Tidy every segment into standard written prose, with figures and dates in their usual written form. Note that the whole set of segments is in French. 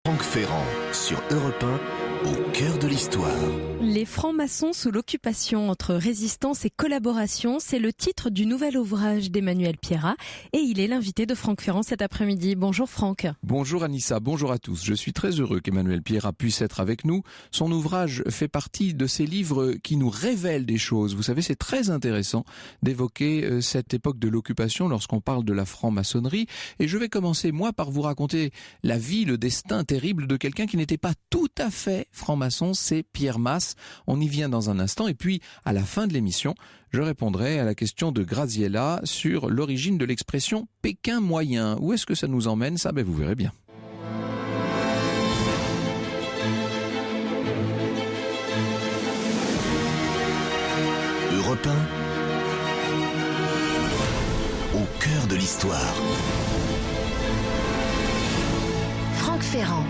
Franck Ferrand sur Europe 1, au cœur de l'histoire. Les francs-maçons sous l'occupation entre résistance et collaboration, c'est le titre du nouvel ouvrage d'Emmanuel Pierrat et il est l'invité de Franck Ferrand cet après-midi. Bonjour Franck. Bonjour Anissa, bonjour à tous. Je suis très heureux qu'Emmanuel Pierrat puisse être avec nous. Son ouvrage fait partie de ces livres qui nous révèlent des choses. Vous savez, c'est très intéressant d'évoquer cette époque de l'occupation lorsqu'on parle de la franc-maçonnerie. Et je vais commencer, moi, par vous raconter la vie, le destin terrible de quelqu'un qui n'était pas tout à fait franc-maçon, c'est Pierre Masse. On y vient dans un instant. Et puis, à la fin de l'émission, je répondrai à la question de Graziella sur l'origine de l'expression « Pékin moyen ». Où est-ce que ça nous emmène? Ça, vous verrez bien. Europe 1, au cœur de l'histoire. Franck Ferrand.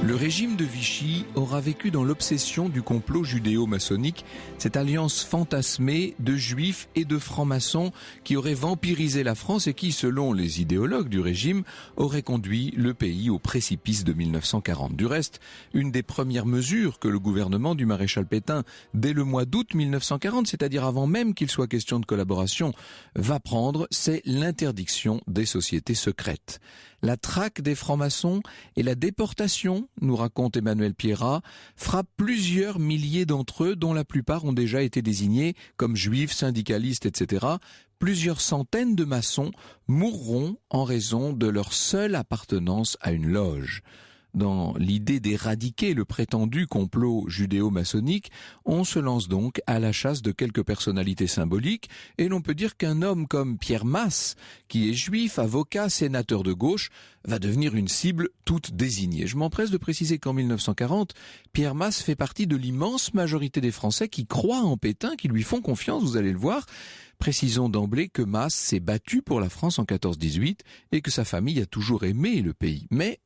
Le régime de Vichy aura vécu dans l'obsession du complot judéo-maçonnique, cette alliance fantasmée de juifs et de francs-maçons qui aurait vampirisé la France et qui, selon les idéologues du régime, aurait conduit le pays au précipice de 1940. Du reste, une des premières mesures que le gouvernement du maréchal Pétain, dès le mois d'août 1940, c'est-à-dire avant même qu'il soit question de collaboration, va prendre, c'est l'interdiction des sociétés secrètes. La traque des francs-maçons et la déportation, nous raconte Emmanuel Pierrat, frappe plusieurs milliers d'entre eux, dont la plupart ont déjà été désignés comme juifs, syndicalistes, etc. Plusieurs centaines de maçons mourront en raison de leur seule appartenance à une loge. Dans l'idée d'éradiquer le prétendu complot judéo-maçonnique, on se lance donc à la chasse de quelques personnalités symboliques, et l'on peut dire qu'un homme comme Pierre Masse, qui est juif, avocat, sénateur de gauche, va devenir une cible toute désignée. Je m'empresse de préciser qu'en 1940, Pierre Masse fait partie de l'immense majorité des Français qui croient en Pétain, qui lui font confiance, vous allez le voir. Précisons d'emblée que Masse s'est battu pour la France en 14-18 et que sa famille a toujours aimé le pays. Mais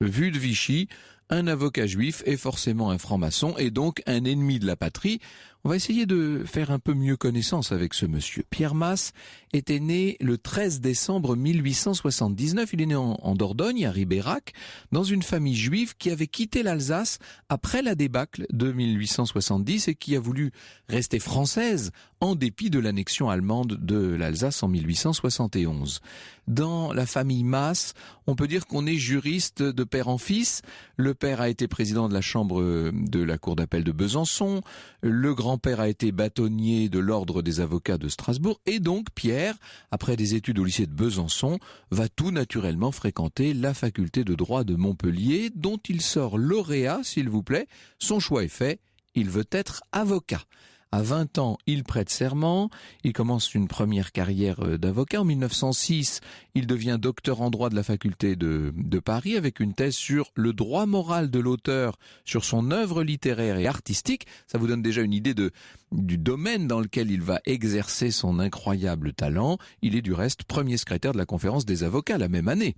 vu de Vichy, un avocat juif est forcément un franc-maçon et donc un ennemi de la patrie. On va essayer de faire un peu mieux connaissance avec ce monsieur. Pierre Masse était né le 13 décembre 1879. Il est né en Dordogne, à Ribérac, dans une famille juive qui avait quitté l'Alsace après la débâcle de 1870 et qui a voulu rester française en dépit de l'annexion allemande de l'Alsace en 1871. Dans la famille Masse, on peut dire qu'on est juriste de père en fils. Le père a été président de la chambre de la cour d'appel de Besançon. Le grand-père a été bâtonnier de l'ordre des avocats de Strasbourg. Et donc Pierre, après des études au lycée de Besançon, va tout naturellement fréquenter la faculté de droit de Montpellier, dont il sort lauréat, s'il vous plaît. Son choix est fait, il veut être avocat. À 20 ans, il prête serment, il commence une première carrière d'avocat. En 1906, il devient docteur en droit de la faculté de Paris avec une thèse sur le droit moral de l'auteur, sur son œuvre littéraire et artistique. Ça vous donne déjà une idée du domaine dans lequel il va exercer son incroyable talent. Il est du reste premier secrétaire de la conférence des avocats la même année.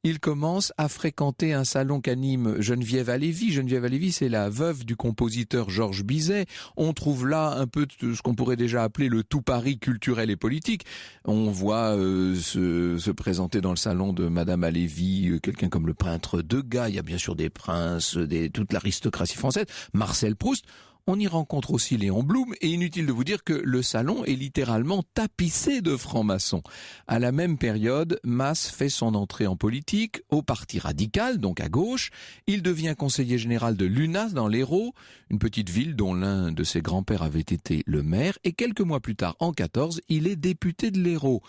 Il commence à fréquenter un salon qu'anime Geneviève Halévy. Geneviève Halévy, c'est la veuve du compositeur Georges Bizet. On trouve là un peu de ce qu'on pourrait déjà appeler le tout Paris culturel et politique. On voit se présenter dans le salon de Madame Halévy quelqu'un comme le peintre Degas. Il y a bien sûr des princes, toute l'aristocratie française. Marcel Proust. On y rencontre aussi Léon Blum et inutile de vous dire que le salon est littéralement tapissé de francs-maçons. À la même période, Masse fait son entrée en politique au Parti radical, donc à gauche. Il devient conseiller général de Lunas dans l'Hérault, une petite ville dont l'un de ses grands-pères avait été le maire. Et quelques mois plus tard, en 14, il est député de l'Hérault.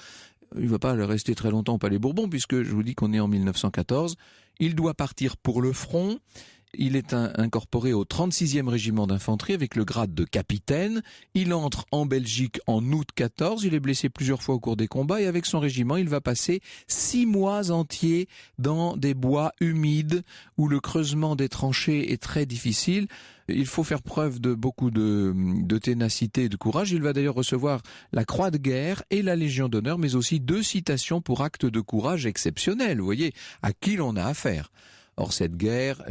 Il ne va pas rester très longtemps au Palais Bourbon puisque je vous dis qu'on est en 1914. Il doit partir pour le front. Il est incorporé au 36e régiment d'infanterie avec le grade de capitaine. Il entre en Belgique en août 14. Il est blessé plusieurs fois au cours des combats et avec son régiment, il va passer 6 mois entiers dans des bois humides où le creusement des tranchées est très difficile. Il faut faire preuve de beaucoup de ténacité et de courage. Il va d'ailleurs recevoir la Croix de guerre et la Légion d'honneur, mais aussi 2 citations pour actes de courage exceptionnels. Vous voyez à qui l'on a affaire. Or cette guerre,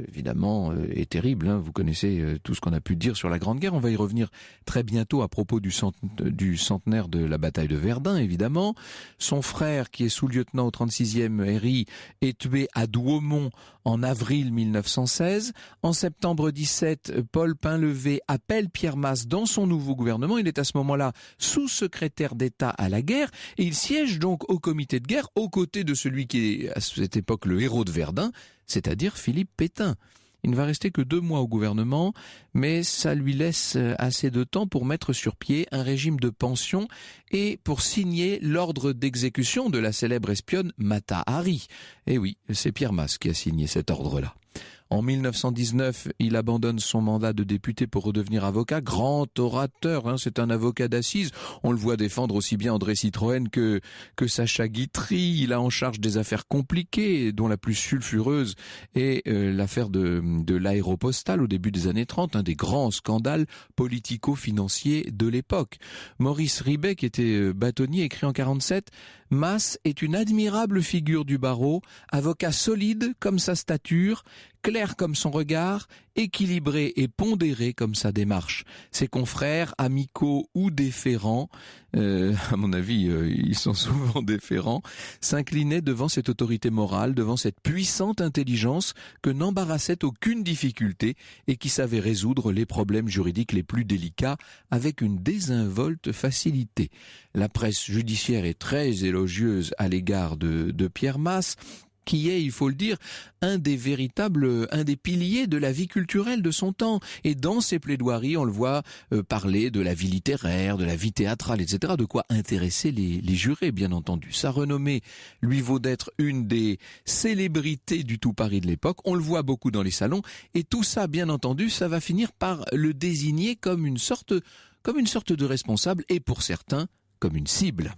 évidemment, est terrible. Vous connaissez tout ce qu'on a pu dire sur la Grande Guerre. On va y revenir très bientôt à propos du centenaire de la bataille de Verdun, évidemment. Son frère, qui est sous-lieutenant au 36e RI, est tué à Douaumont en avril 1916. En septembre 17, Paul Painlevé appelle Pierre Masse dans son nouveau gouvernement. Il est à ce moment-là sous-secrétaire d'État à la guerre et il siège donc au comité de guerre aux côtés de celui qui est à cette époque le héros de Verdun, c'est-à-dire Philippe Pétain. Il ne va rester que 2 mois au gouvernement, mais ça lui laisse assez de temps pour mettre sur pied un régime de pension et pour signer l'ordre d'exécution de la célèbre espionne Mata Hari. Et oui, c'est Pierre Masse qui a signé cet ordre-là. En 1919, il abandonne son mandat de député pour redevenir avocat. Grand orateur, c'est un avocat d'assises. On le voit défendre aussi bien André Citroën que Sacha Guitry. Il a en charge des affaires compliquées, dont la plus sulfureuse est l'affaire de l'aéropostale au début des années 30, un des grands scandales politico-financiers de l'époque. Maurice Ribet, qui était bâtonnier, écrit en 47 « Masse est une admirable figure du barreau, avocat solide comme sa stature, clair comme son regard, équilibré et pondéré comme sa démarche. Ses confrères, amicaux ou déférents, à mon avis, ils sont souvent déférents, s'inclinaient devant cette autorité morale, devant cette puissante intelligence que n'embarrassait aucune difficulté et qui savait résoudre les problèmes juridiques les plus délicats avec une désinvolte facilité. La presse judiciaire est très élogieuse à l'égard de Pierre Masse, qui est, il faut le dire, un des piliers de la vie culturelle de son temps. Et dans ses plaidoiries, on le voit parler de la vie littéraire, de la vie théâtrale, etc., de quoi intéresser les jurés, bien entendu. Sa renommée lui vaut d'être une des célébrités du tout Paris de l'époque. On le voit beaucoup dans les salons. Et tout ça, bien entendu, ça va finir par le désigner comme une sorte de responsable et, pour certains, comme une cible.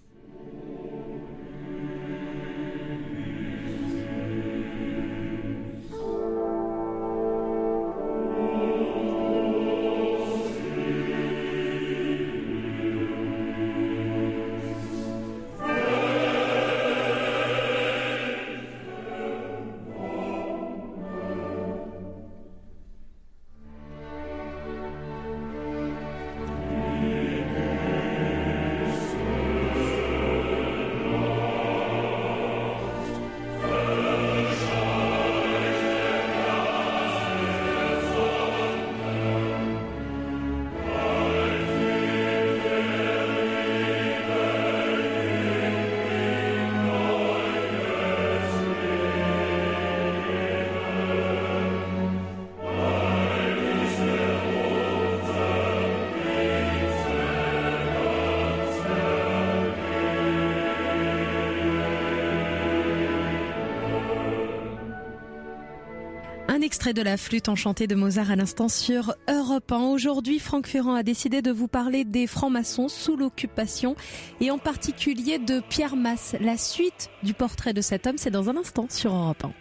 Un extrait de la flûte enchantée de Mozart à l'instant sur Europe 1. Aujourd'hui, Franck Ferrand a décidé de vous parler des francs-maçons sous l'occupation et en particulier de Pierre Masse. La suite du portrait de cet homme, c'est dans un instant sur Europe 1.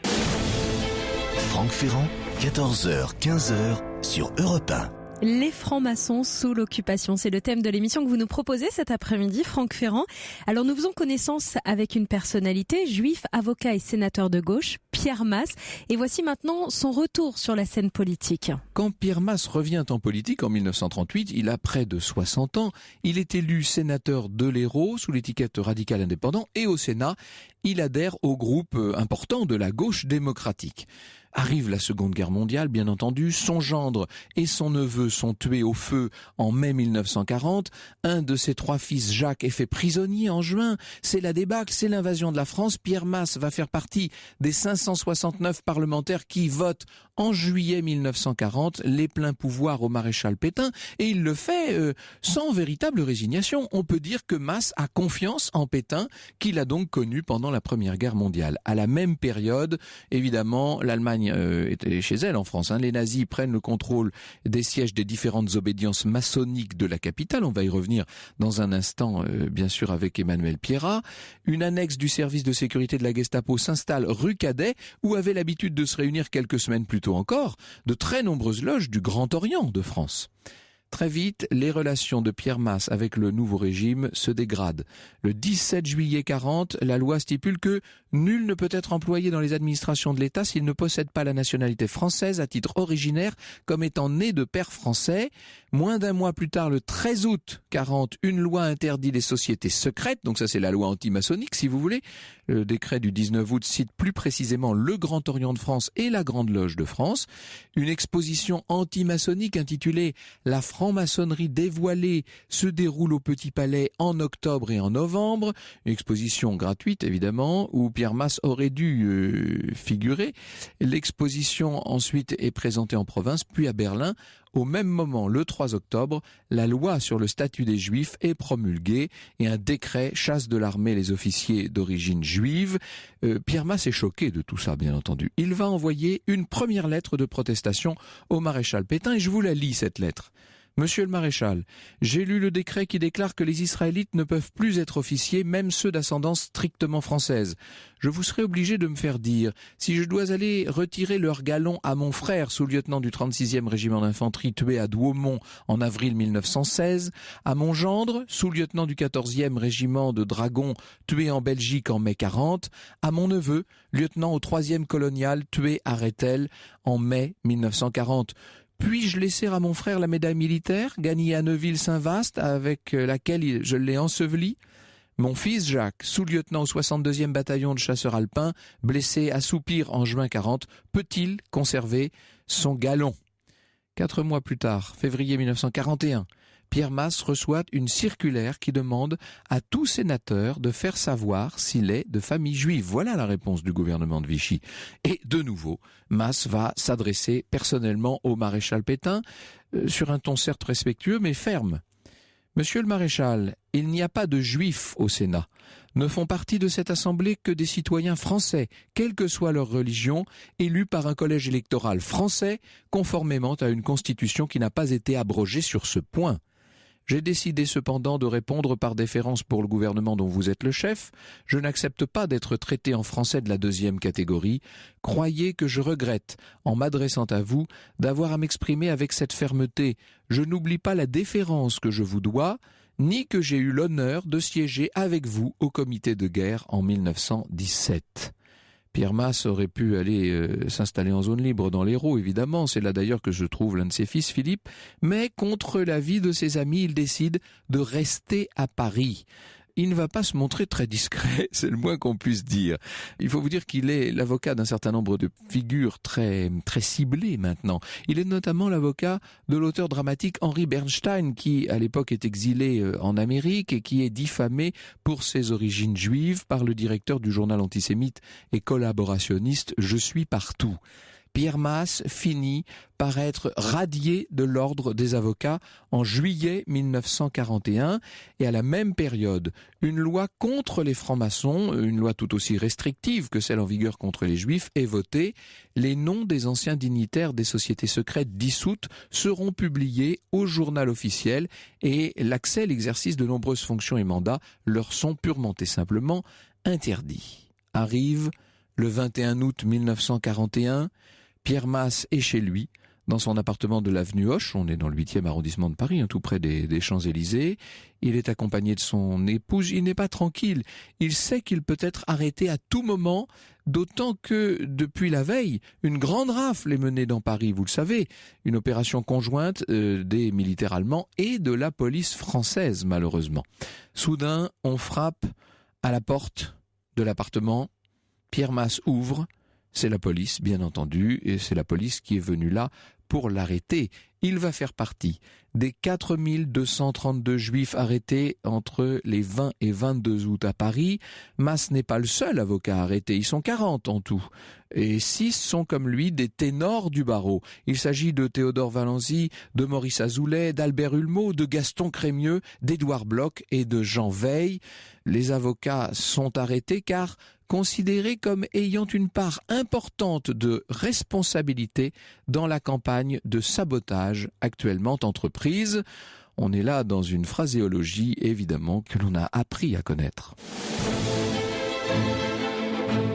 Franck Ferrand, 14h, 15h sur Europe 1. Les francs-maçons sous l'occupation, c'est le thème de l'émission que vous nous proposez cet après-midi, Franck Ferrand. Alors nous faisons connaissance avec une personnalité, juif, avocat et sénateur de gauche, Pierre Masse. Et voici maintenant son retour sur la scène politique. Quand Pierre Masse revient en politique en 1938, il a près de 60 ans. Il est élu sénateur de l'Hérault sous l'étiquette radical indépendant et au Sénat, il adhère au groupe important de la gauche démocratique. Arrive la Seconde Guerre mondiale, bien entendu. Son gendre et son neveu sont tués au feu en mai 1940. Un de ses 3 fils, Jacques, est fait prisonnier en juin. C'est la débâcle, c'est l'invasion de la France. Pierre Masse va faire partie des 569 parlementaires qui votent en juillet 1940 les pleins pouvoirs au maréchal Pétain. Et il le fait sans véritable résignation. On peut dire que Masse a confiance en Pétain, qu'il a donc connu pendant la Première Guerre mondiale. À la même période, évidemment, l'Allemagne était chez elle en France. Les nazis prennent le contrôle des sièges des différentes obédiences maçonniques de la capitale. On va y revenir dans un instant, bien sûr, avec Emmanuel Pierrat. Une annexe du service de sécurité de la Gestapo s'installe rue Cadet, où avaient l'habitude de se réunir quelques semaines plus tôt encore de très nombreuses loges du Grand Orient de France. Très vite, les relations de Pierre Masse avec le nouveau régime se dégradent. Le 17 juillet 40, la loi stipule que nul ne peut être employé dans les administrations de l'État s'il ne possède pas la nationalité française à titre originaire comme étant né de père français. Moins d'un mois plus tard, le 13 août 40, une loi interdit les sociétés secrètes. Donc ça, c'est la loi anti-maçonnique, si vous voulez. Le décret du 19 août cite plus précisément le Grand Orient de France et la Grande Loge de France. Une exposition anti-maçonnique intitulée « La franc-maçonnerie dévoilée » se déroule au Petit Palais en octobre et en novembre. Une exposition gratuite, évidemment, où Pierre Masse aurait dû figurer. L'exposition ensuite est présentée en province, puis à Berlin. Au même moment, le 3 octobre, la loi sur le statut des Juifs est promulguée et un décret chasse de l'armée les officiers d'origine juive. Pierre Masse est choqué de tout ça, bien entendu. Il va envoyer une première lettre de protestation au maréchal Pétain et je vous la lis, cette lettre. Monsieur le maréchal, j'ai lu le décret qui déclare que les Israélites ne peuvent plus être officiers, même ceux d'ascendance strictement française. Je vous serai obligé de me faire dire si je dois aller retirer leur galon à mon frère, sous-lieutenant du 36e régiment d'infanterie tué à Douaumont en avril 1916, à mon gendre, sous-lieutenant du 14e régiment de dragons tué en Belgique en mai 40, à mon neveu, lieutenant au 3e colonial tué à Rethel en mai 1940. Puis-je laisser à mon frère la médaille militaire, gagnée à Neuville-Saint-Vaast, avec laquelle je l'ai enseveli? Mon fils Jacques, sous-lieutenant au 62e bataillon de chasseurs alpins, blessé à Soupir en juin 40, peut-il conserver son galon? 4 mois plus tard, février 1941, Pierre Masse reçoit une circulaire qui demande à tout sénateur de faire savoir s'il est de famille juive. Voilà la réponse du gouvernement de Vichy. Et de nouveau, Masse va s'adresser personnellement au maréchal Pétain, sur un ton certes respectueux mais ferme. Monsieur le maréchal, il n'y a pas de juifs au Sénat. Ne font partie de cette assemblée que des citoyens français, quelle que soit leur religion, élus par un collège électoral français, conformément à une constitution qui n'a pas été abrogée sur ce point. J'ai décidé cependant de répondre par déférence pour le gouvernement dont vous êtes le chef. Je n'accepte pas d'être traité en français de la 2e catégorie. Croyez que je regrette, en m'adressant à vous, d'avoir à m'exprimer avec cette fermeté. Je n'oublie pas la déférence que je vous dois, ni que j'ai eu l'honneur de siéger avec vous au comité de guerre en 1917. Pierre Masse aurait pu aller s'installer en zone libre dans l'Hérault, évidemment. C'est là d'ailleurs que se trouve l'un de ses fils, Philippe. Mais contre l'avis de ses amis, il décide de rester à Paris. Il ne va pas se montrer très discret, c'est le moins qu'on puisse dire. Il faut vous dire qu'il est l'avocat d'un certain nombre de figures très ciblées maintenant. Il est notamment l'avocat de l'auteur dramatique Henri Bernstein, qui à l'époque est exilé en Amérique et qui est diffamé pour ses origines juives par le directeur du journal antisémite et collaborationniste Je suis partout. Pierre Masse finit par être radié de l'ordre des avocats en juillet 1941 et à la même période, une loi contre les francs-maçons, une loi tout aussi restrictive que celle en vigueur contre les juifs, est votée. Les noms des anciens dignitaires des sociétés secrètes dissoutes seront publiés au journal officiel et l'accès à l'exercice de nombreuses fonctions et mandats leur sont purement et simplement interdits. Arrive le 21 août 1941, Pierre Masse est chez lui, dans son appartement de l'avenue Hoche, on est dans le 8e arrondissement de Paris, tout près des Champs-Élysées. Il est accompagné de son épouse, il n'est pas tranquille. Il sait qu'il peut être arrêté à tout moment, d'autant que, depuis la veille, une grande rafle est menée dans Paris, vous le savez. Une opération conjointe des militaires allemands et de la police française, malheureusement. Soudain, on frappe à la porte de l'appartement. Pierre Masse ouvre. C'est la police, bien entendu, et c'est la police qui est venue là pour l'arrêter. Il va faire partie des 4232 juifs arrêtés entre les 20 et 22 août à Paris. Masse n'est pas le seul avocat arrêté, ils sont 40 en tout. Et 6 sont comme lui des ténors du barreau. Il s'agit de Théodore Valenzy, de Maurice Azoulay, d'Albert Hulmeau, de Gaston Crémieux, d'Édouard Bloch et de Jean Veil. Les avocats sont arrêtés car considérés comme ayant une part importante de responsabilité dans la campagne de sabotage actuellement entreprise. On est là dans une phraséologie, évidemment, que l'on a appris à connaître.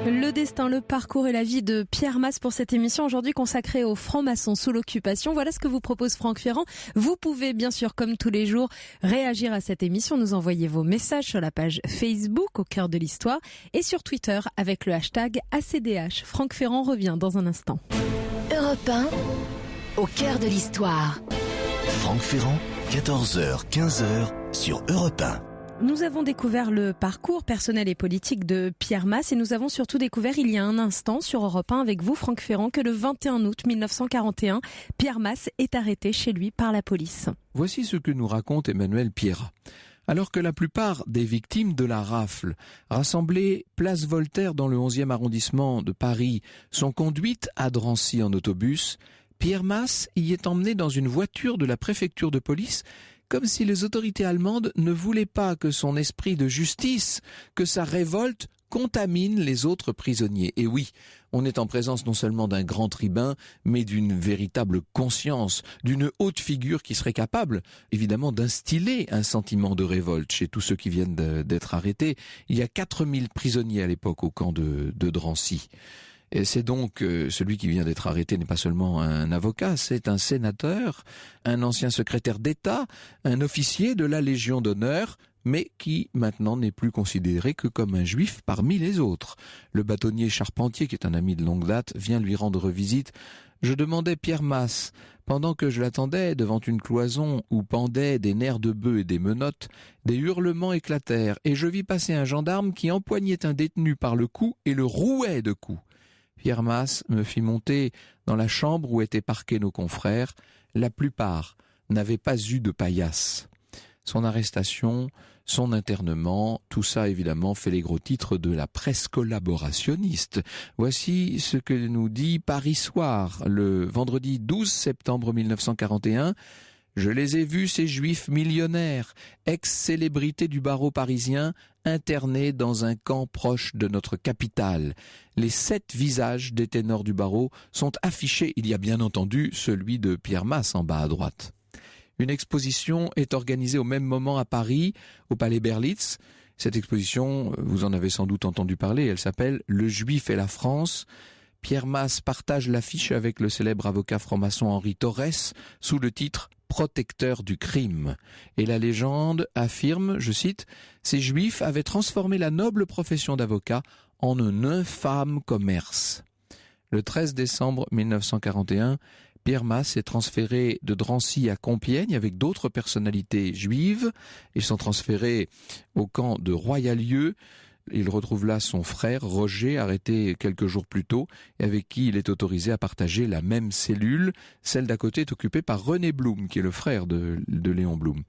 Le destin, le parcours et la vie de Pierre Masse pour cette émission aujourd'hui consacrée aux francs-maçons sous l'occupation. Voilà ce que vous propose Franck Ferrand. Vous pouvez bien sûr, comme tous les jours, réagir à cette émission, nous envoyer vos messages sur la page Facebook au cœur de l'histoire et sur Twitter avec le hashtag ACDH. Franck Ferrand revient dans un instant. Europe 1, au cœur de l'histoire. Franck Ferrand, 14h, 15h sur Europe 1. Nous avons découvert le parcours personnel et politique de Pierre Masse et nous avons surtout découvert il y a un instant sur Europe 1 avec vous, Franck Ferrand, que le 21 août 1941, Pierre Masse est arrêté chez lui par la police. Voici ce que nous raconte Emmanuel Pierrat. Alors que la plupart des victimes de la rafle, rassemblées place Voltaire dans le 11e arrondissement de Paris, sont conduites à Drancy en autobus, Pierre Masse y est emmené dans une voiture de la préfecture de police, comme si les autorités allemandes ne voulaient pas que son esprit de justice, que sa révolte contamine les autres prisonniers. Et oui, on est en présence non seulement d'un grand tribun, mais d'une véritable conscience, d'une haute figure qui serait capable, évidemment, d'instiller un sentiment de révolte chez tous ceux qui viennent d'être arrêtés. Il y a 4000 prisonniers à l'époque au camp de Drancy. Et c'est donc celui qui vient d'être arrêté n'est pas seulement un avocat, c'est un sénateur, un ancien secrétaire d'État, un officier de la Légion d'honneur, mais qui maintenant n'est plus considéré que comme un juif parmi les autres. Le bâtonnier Charpentier, qui est un ami de longue date, vient lui rendre visite. Je demandais Pierre Masse, pendant que je l'attendais devant une cloison où pendaient des nerfs de bœuf et des menottes, des hurlements éclatèrent, et je vis passer un gendarme qui empoignait un détenu par le cou et le rouait de coups. Pierre Masse me fit monter dans la chambre où étaient parqués nos confrères. La plupart n'avaient pas eu de paillasse. Son arrestation, son internement, tout ça évidemment fait les gros titres de la presse collaborationniste. Voici ce que nous dit Paris Soir, le vendredi 12 septembre 1941. Je les ai vus, ces juifs millionnaires, ex-célébrités du barreau parisien, internés dans un camp proche de notre capitale. Les 7 visages des ténors du barreau sont affichés. Il y a bien entendu celui de Pierre Masse en bas à droite. Une exposition est organisée au même moment à Paris, au Palais Berlitz. Cette exposition, vous en avez sans doute entendu parler, elle s'appelle « Le Juif et la France ». Pierre Masse partage l'affiche avec le célèbre avocat franc-maçon Henri Torres sous le titre « Protecteur du crime ». Et la légende affirme, je cite, « Ces juifs avaient transformé la noble profession d'avocat en un infâme commerce ». Le 13 décembre 1941, Pierre Masse est transféré de Drancy à Compiègne avec d'autres personnalités juives. Ils sont transférés au camp de Royalieu. Il retrouve là son frère Roger, arrêté quelques jours plus tôt, et avec qui il est autorisé à partager la même cellule. Celle d'à côté est occupée par René Blum, qui est le frère de Léon Blum.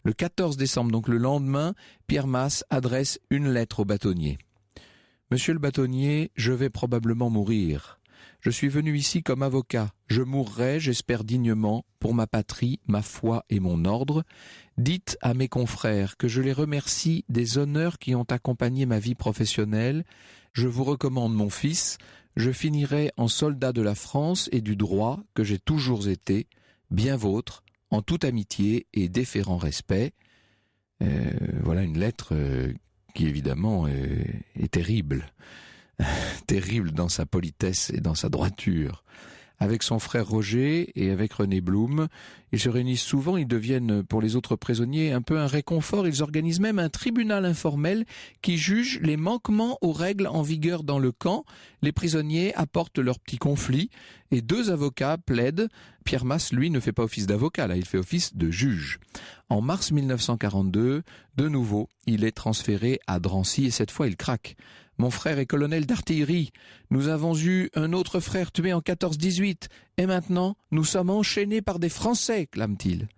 Le 14 décembre, donc le lendemain, Pierre Masse adresse une lettre au bâtonnier. « Monsieur le bâtonnier, je vais probablement mourir. Je suis venu ici comme avocat. Je mourrai, j'espère dignement, pour ma patrie, ma foi et mon ordre. Dites à mes confrères que je les remercie des honneurs qui ont accompagné ma vie professionnelle. Je vous recommande mon fils. Je finirai en soldat de la France et du droit que j'ai toujours été, bien vôtre, en toute amitié et déférent respect. » Voilà une lettre qui évidemment est terrible. Terrible dans sa politesse et dans sa droiture. Avec son frère Roger et avec René Blum, ils se réunissent souvent, ils deviennent pour les autres prisonniers un peu un réconfort. Ils organisent même un tribunal informel qui juge les manquements aux règles en vigueur dans le camp. Les prisonniers apportent leurs petits conflits et 2 avocats plaident. Pierre Masse, lui, ne fait pas office d'avocat, là, il fait office de juge. En mars 1942, de nouveau, il est transféré à Drancy et cette fois il craque. Mon frère est colonel d'artillerie. Nous avons eu un autre frère tué en 14-18. Et maintenant, nous sommes enchaînés par des Français, clame-t-il.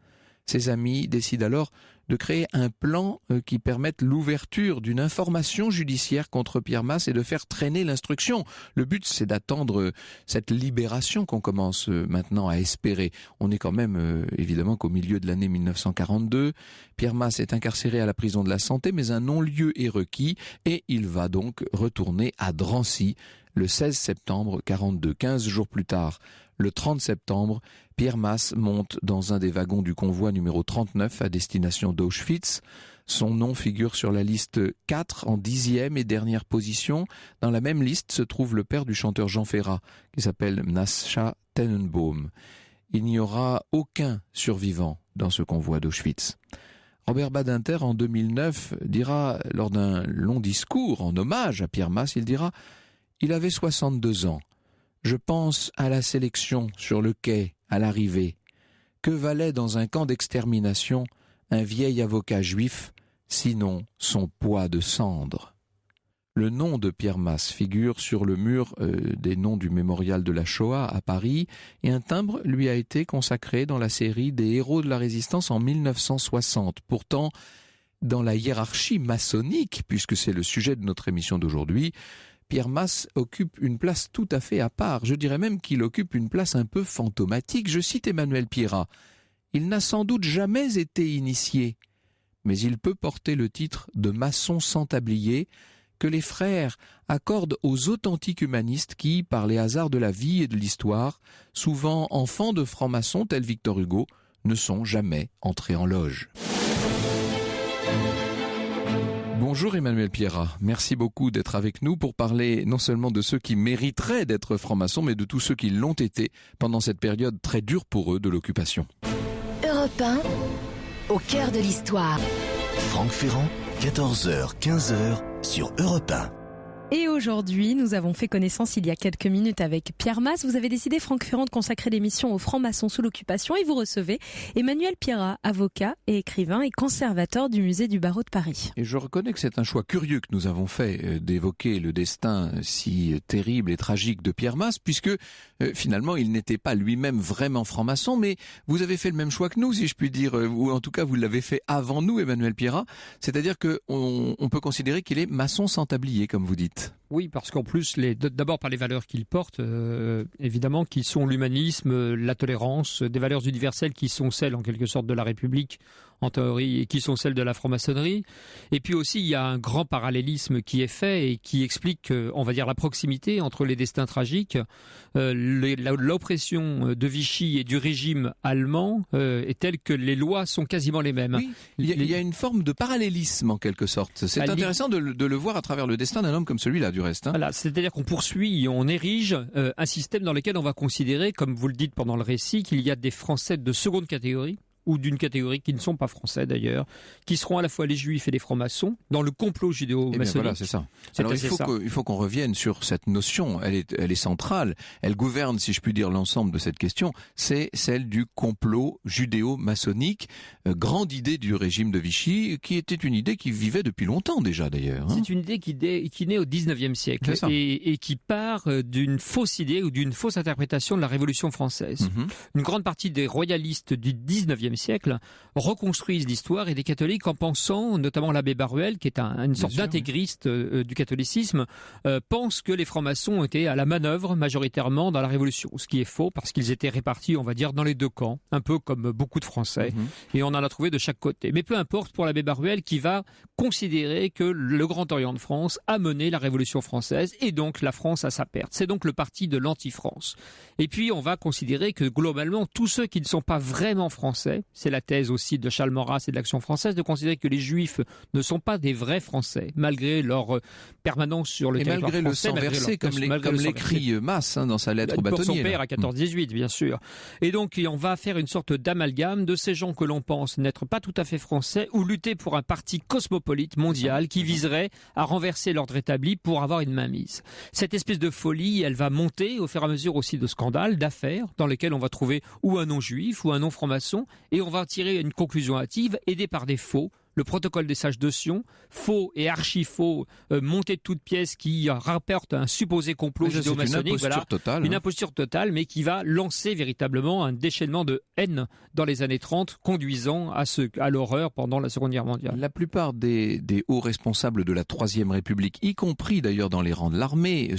Ses amis décident alors de créer un plan qui permette l'ouverture d'une information judiciaire contre Pierre Masse et de faire traîner l'instruction. Le but, c'est d'attendre cette libération qu'on commence maintenant à espérer. On est quand même, évidemment, qu'au milieu de l'année 1942. Pierre Masse est incarcéré à la prison de la Santé, mais un non-lieu est requis et il va donc retourner à Drancy, le 16 septembre 42. 15 jours plus tard, le 30 septembre, Pierre Masse monte dans un des wagons du convoi numéro 39 à destination d'Auschwitz. Son nom figure sur la liste 4 en 10e et dernière position. Dans la même liste se trouve le père du chanteur Jean Ferrat, qui s'appelle Mnacha Tenenbaum. Il n'y aura aucun survivant dans ce convoi d'Auschwitz. Robert Badinter, en 2009, dira, lors d'un long discours en hommage à Pierre Masse, il dira « Il avait 62 ans. Je pense à la sélection sur le quai, à l'arrivée. Que valait dans un camp d'extermination un vieil avocat juif, sinon son poids de cendre ?» Le nom de Pierre Masse figure sur le mur des noms du mémorial de la Shoah à Paris et un timbre lui a été consacré dans la série des héros de la résistance en 1960. Pourtant, dans la hiérarchie maçonnique, puisque c'est le sujet de notre émission d'aujourd'hui, Pierre Masse occupe une place tout à fait à part. Je dirais même qu'il occupe une place un peu fantomatique. Je cite Emmanuel Pierrat. « Il n'a sans doute jamais été initié, mais il peut porter le titre de maçon sans tablier que les frères accordent aux authentiques humanistes qui, par les hasards de la vie et de l'histoire, souvent enfants de francs-maçons tels Victor Hugo, ne sont jamais entrés en loge. » Bonjour Emmanuel Pierrat, merci beaucoup d'être avec nous pour parler non seulement de ceux qui mériteraient d'être francs-maçons, mais de tous ceux qui l'ont été pendant cette période très dure pour eux de l'occupation. Europe 1, au cœur de l'histoire. Franck Ferrand, 14h, 15h sur Europe 1. Et aujourd'hui, nous avons fait connaissance il y a quelques minutes avec Pierre Masse. Vous avez décidé, Franck Ferrand, de consacrer l'émission aux francs-maçons sous l'occupation et vous recevez Emmanuel Pierrat, avocat et écrivain et conservateur du musée du barreau de Paris. Et je reconnais que c'est un choix curieux que nous avons fait d'évoquer le destin si terrible et tragique de Pierre Masse, puisque finalement il n'était pas lui-même vraiment franc-maçon, mais vous avez fait le même choix que nous, si je puis dire, ou en tout cas vous l'avez fait avant nous, Emmanuel Pierrat, c'est-à-dire qu'on peut considérer qu'il est maçon sans tablier, comme vous dites. Oui, parce qu'en plus, d'abord par les valeurs qu'il porte, évidemment, qui sont l'humanisme, la tolérance, des valeurs universelles qui sont celles, en quelque sorte, de la République, en théorie, et qui sont celles de la franc-maçonnerie. Et puis aussi, il y a un grand parallélisme qui est fait et qui explique, on va dire, la proximité entre les destins tragiques. L'oppression de Vichy et du régime allemand est telle que les lois sont quasiment les mêmes. Oui, il y a une forme de parallélisme, en quelque sorte. C'est intéressant de le voir à travers le destin d'un homme comme celui-là, du reste. Hein. Voilà, c'est-à-dire qu'on poursuit, on érige un système dans lequel on va considérer, comme vous le dites pendant le récit, qu'il y a des Français de seconde catégorie, ou d'une catégorie qui ne sont pas français d'ailleurs, qui seront à la fois les juifs et les francs-maçons, dans le complot judéo-maçonnique. Voilà, c'est ça. Alors il faut qu'on revienne sur cette notion, elle est centrale, elle gouverne, si je puis dire, l'ensemble de cette question, c'est celle du complot judéo-maçonnique, grande idée du régime de Vichy, qui était une idée qui vivait depuis longtemps déjà d'ailleurs. Hein. C'est une idée qui naît au 19e siècle et qui part d'une fausse idée ou d'une fausse interprétation de la Révolution française. Mm-hmm. Une grande partie des royalistes du 19e siècle reconstruisent l'histoire et des catholiques en pensant, notamment l'abbé Baruel, qui est une sorte d'intégriste du catholicisme, pense que les francs-maçons étaient à la manœuvre majoritairement dans la Révolution, ce qui est faux parce qu'ils étaient répartis, on va dire, dans les deux camps, un peu comme beaucoup de Français, et on en a trouvé de chaque côté. Mais peu importe pour l'abbé Baruel qui va considérer que le Grand Orient de France a mené la Révolution française et donc la France à sa perte. C'est donc le parti de l'anti-France. Et puis on va considérer que globalement tous ceux qui ne sont pas vraiment français, c'est la thèse aussi de Charles Maurras et de l'Action française, de considérer que les Juifs ne sont pas des vrais Français, malgré leur permanence sur le territoire français. Et malgré le sang versé, comme l'écrit Masse dans sa lettre bâtonnier. Pour son père à 14-18, bien sûr. Et donc on va faire une sorte d'amalgame de ces gens que l'on pense n'être pas tout à fait français ou lutter pour un parti cosmopolite mondial qui viserait à renverser l'ordre établi pour avoir une mainmise. Cette espèce de folie, elle va monter au fur et à mesure aussi de scandales, d'affaires, dans lesquels on va trouver ou un non-juif ou un non-franc-maçon, et on va tirer une conclusion hâtive aidée par des faux. Le protocole des sages de Sion, faux et archi-faux, monté de toutes pièces qui rapporte un supposé complot judéo-maçonnique. Une imposture totale, mais qui va lancer véritablement un déchaînement de haine dans les années 30, conduisant à l'horreur pendant la Seconde Guerre mondiale. La plupart des hauts responsables de la Troisième République, y compris d'ailleurs dans les rangs de l'armée,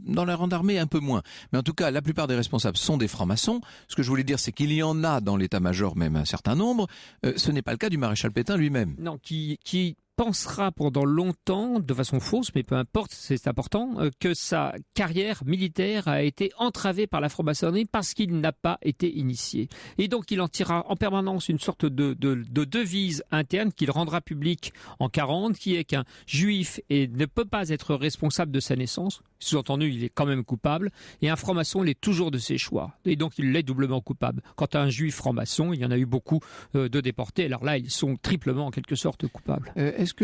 dans les rangs d'armée un peu moins, mais en tout cas la plupart des responsables sont des francs-maçons. Ce que je voulais dire, c'est qu'il y en a dans l'état-major même un certain nombre. Ce n'est pas le cas du maréchal Pétain lui-même. Non, qui pensera pendant longtemps, de façon fausse, mais peu importe, c'est important, que sa carrière militaire a été entravée par la franc-maçonnerie parce qu'il n'a pas été initié. Et donc il en tirera en permanence une sorte de devise interne qu'il rendra publique en 40, qui est qu'un juif ne peut pas être responsable de sa naissance, sous-entendu il est quand même coupable, et un franc-maçon l'est toujours de ses choix. Et donc il l'est doublement coupable. Quant à un juif franc-maçon, il y en a eu beaucoup de déportés, alors là ils sont triplement en quelque sorte coupables. Est-ce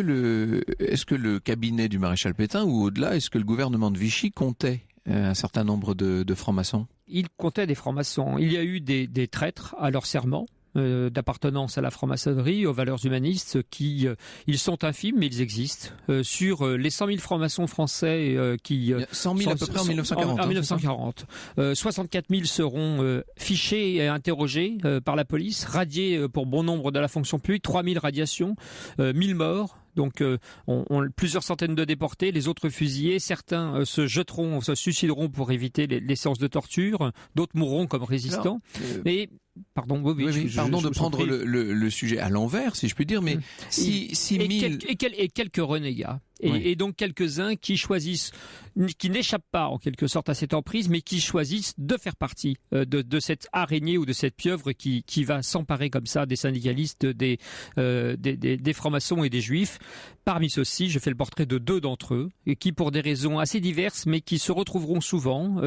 que le cabinet du maréchal Pétain, ou au-delà, est-ce que le gouvernement de Vichy comptait un certain nombre de francs-maçons? Il comptait des francs-maçons. Il y a eu des traîtres à leur serment d'appartenance à la franc-maçonnerie, aux valeurs humanistes, qui ils sont infimes, mais ils existent. Sur les 100 000 francs-maçons français qui... 100 000 à peu près en 1940. En 1940. 64 000 seront fichés et interrogés par la police, radiés pour bon nombre de la fonction publique, 3 000 radiations, 1000 morts. Donc plusieurs centaines de déportés, les autres fusillés, certains se suicideront pour éviter les séances de torture, d'autres mourront comme résistants. Et pardon, pardon de prendre le sujet à l'envers, si je puis dire, mais et quelques renégats. Et donc quelques-uns qui n'échappent pas en quelque sorte à cette emprise, mais qui choisissent de faire partie de cette araignée ou de cette pieuvre qui va s'emparer comme ça des syndicalistes, des francs-maçons et des juifs. Parmi ceux-ci, je fais le portrait de 2 d'entre eux, et qui pour des raisons assez diverses, mais qui se retrouveront souvent,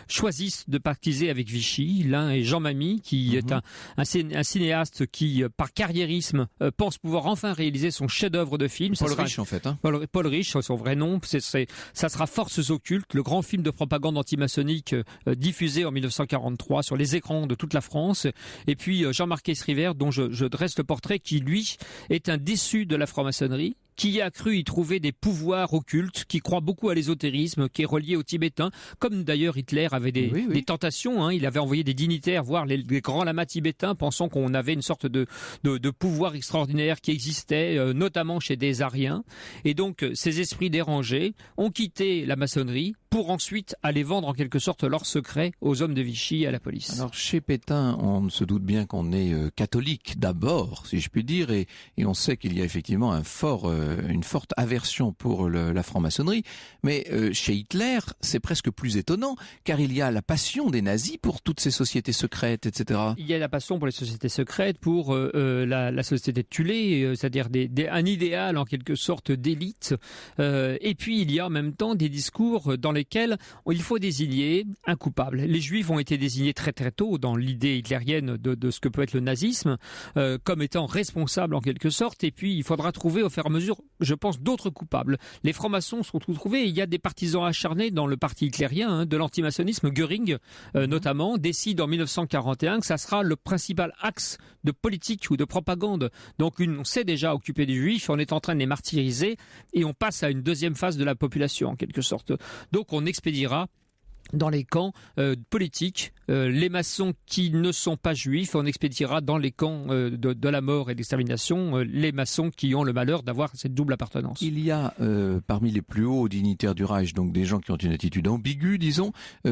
choisissent de pactiser avec Vichy. L'un est Jean Mamy, qui est un cinéaste qui, par carriérisme, pense pouvoir enfin réaliser son chef-d'œuvre de film. Paul Riche, en fait. Paul Riche, son vrai nom, ça sera Forces occultes, le grand film de propagande antimaçonnique diffusé en 1943 sur les écrans de toute la France. Et puis Jean-Marc Esriver, dont je dresse le portrait, qui lui est un déçu de la franc-maçonnerie, qui a cru y trouver des pouvoirs occultes, qui croit beaucoup à l'ésotérisme, qui est relié aux Tibétains, comme d'ailleurs Hitler avait des tentations. Il avait envoyé des dignitaires voir les grands lamas tibétains, pensant qu'on avait une sorte de pouvoir extraordinaire qui existait, notamment chez des Aryens. Et donc, ces esprits dérangés ont quitté la maçonnerie pour ensuite aller vendre en quelque sorte leurs secrets aux hommes de Vichy et à la police. Alors, chez Pétain, on se doute bien qu'on est catholique d'abord, si je puis dire, et on sait qu'il y a effectivement une forte aversion pour la franc-maçonnerie, mais chez Hitler, c'est presque plus étonnant, car il y a la passion des nazis pour toutes ces sociétés secrètes, etc. Il y a la passion pour les sociétés secrètes, pour la société de Thulé, c'est-à-dire un idéal en quelque sorte d'élite, et puis il y a en même temps des discours dans lesquels il faut désigner un coupable. Les Juifs ont été désignés très très tôt dans l'idée hitlérienne de ce que peut être le nazisme, comme étant responsables en quelque sorte, et puis il faudra trouver au fur et à mesure, je pense, d'autres coupables. Les francs-maçons sont tous trouvés. Il y a des partisans acharnés dans le parti hitlérien de l'antimaçonnisme. Göring, notamment, décide en 1941 que ça sera le principal axe de politique ou de propagande. Donc on s'est déjà occupé des Juifs, on est en train de les martyriser et on passe à une deuxième phase de la population en quelque sorte. Donc on expédiera dans les camps politiques les maçons qui ne sont pas juifs, on expédiera dans les camps de la mort et d'extermination les maçons qui ont le malheur d'avoir cette double appartenance. Il y a parmi les plus hauts dignitaires du Reich, donc des gens qui ont une attitude ambiguë, disons.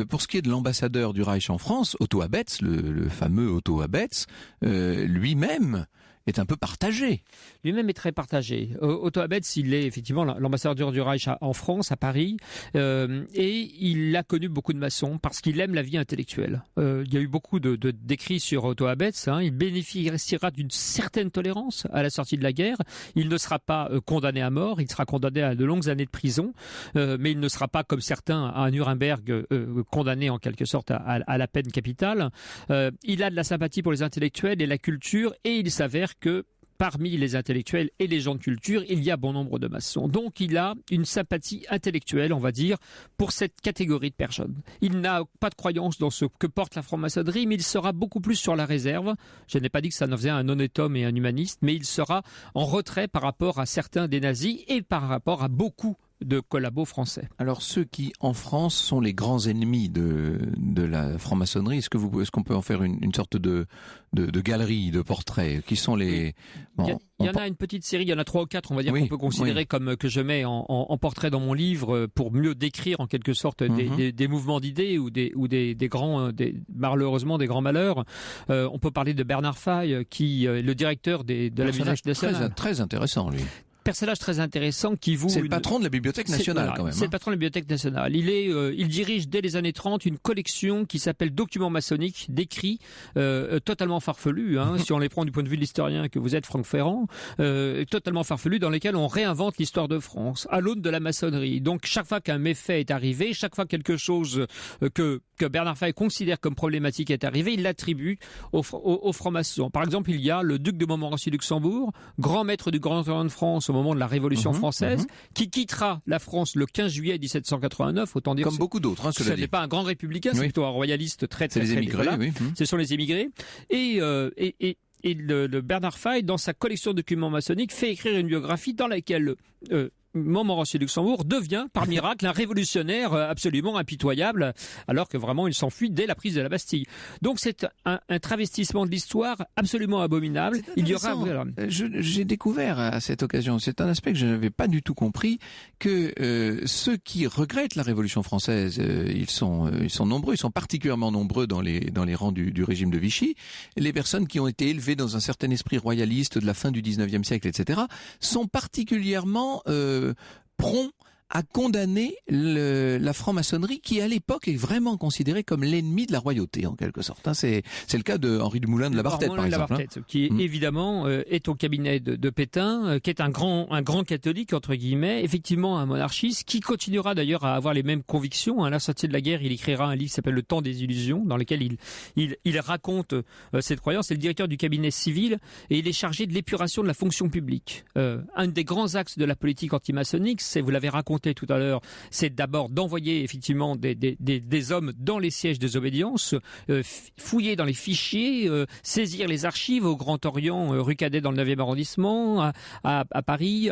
Pour ce qui est de l'ambassadeur du Reich en France, Otto Abetz, le fameux Otto Abetz, lui-même est un peu partagé. Lui-même est très partagé. Otto Abetz, il est effectivement l'ambassadeur du Reich en France, à Paris, et il a connu beaucoup de maçons parce qu'il aime la vie intellectuelle. Il y a eu beaucoup d'écrits sur Otto Abetz. Il bénéficiera d'une certaine tolérance à la sortie de la guerre. Il ne sera pas condamné à mort, il sera condamné à de longues années de prison, mais il ne sera pas, comme certains à Nuremberg, condamné en quelque sorte à la peine capitale. Il a de la sympathie pour les intellectuels et la culture, et il s'avère que parmi les intellectuels et les gens de culture, il y a bon nombre de maçons. Donc il a une sympathie intellectuelle, on va dire, pour cette catégorie de personnes. Il n'a pas de croyance dans ce que porte la franc-maçonnerie, mais il sera beaucoup plus sur la réserve. Je n'ai pas dit que ça en faisait un honnête homme et un humaniste, mais il sera en retrait par rapport à certains des nazis et par rapport à beaucoup de collabos français. Alors ceux qui en France sont les grands ennemis de la franc-maçonnerie, est-ce qu'on peut en faire une sorte de galerie de portraits? Qui sont les... Bon, il y en a une petite série, il y en a 3 ou 4, on va dire, qu'on peut considérer comme que je mets en portrait dans mon livre pour mieux décrire en quelque sorte des mouvements d'idées ou des grands, malheureusement des grands malheurs. On peut parler de Bernard Faye, qui est le directeur de la Musée nationale. Très intéressant, lui. personnage très intéressant qui voue... C'est le patron de la Bibliothèque nationale quand même. C'est le patron de la Bibliothèque nationale. Il dirige dès les années 30 une collection qui s'appelle Documents maçonniques, d'écrits totalement farfelus, si on les prend du point de vue de l'historien que vous êtes, Franck Ferrand, totalement farfelus, dans lesquels on réinvente l'histoire de France à l'aune de la maçonnerie. Donc chaque fois qu'un méfait est arrivé, chaque fois quelque chose que Bernard Faye considère comme problématique est arrivé, il l'attribue aux francs-maçons. Par exemple, il y a le duc de Montmorency-Luxembourg, grand maître du Grand Orient de France au moment de la Révolution française, qui quittera la France le 15 juillet 1789, autant dire... Comme beaucoup d'autres, ce n'est pas un grand républicain, c'est plutôt un royaliste très les émigrés, Ce sont les émigrés. Et le Bernard Faye, dans sa collection de documents maçonniques, fait écrire une biographie dans laquelle... Montmorency-Luxembourg devient, par miracle, un révolutionnaire absolument impitoyable, alors que vraiment il s'enfuit dès la prise de la Bastille. Donc c'est un travestissement de l'histoire absolument abominable. Il y aura... J'ai découvert à cette occasion, c'est un aspect que je n'avais pas du tout compris, que ceux qui regrettent la Révolution française, ils sont nombreux, ils sont particulièrement nombreux dans les rangs du régime de Vichy. Les personnes qui ont été élevées dans un certain esprit royaliste de la fin du 19e siècle, etc., sont particulièrement prompt à condamner la franc-maçonnerie qui, à l'époque, est vraiment considérée comme l'ennemi de la royauté, en quelque sorte. C'est le cas de Henri Dumoulin de la Barthète, par exemple. Qui évidemment est au cabinet de Pétain, qui est un grand catholique, entre guillemets, effectivement un monarchiste, qui continuera d'ailleurs à avoir les mêmes convictions. À la sortie de la guerre, il écrira un livre qui s'appelle Le Temps des illusions, dans lequel il raconte cette croyance. C'est le directeur du cabinet civil et il est chargé de l'épuration de la fonction publique. Un des grands axes de la politique antimaçonnique, c'est, vous l'avez raconté tout à l'heure, c'est d'abord d'envoyer effectivement des hommes dans les sièges des obédiences, fouiller dans les fichiers, saisir les archives au Grand Orient, rue Cadet dans le 9e arrondissement, à Paris.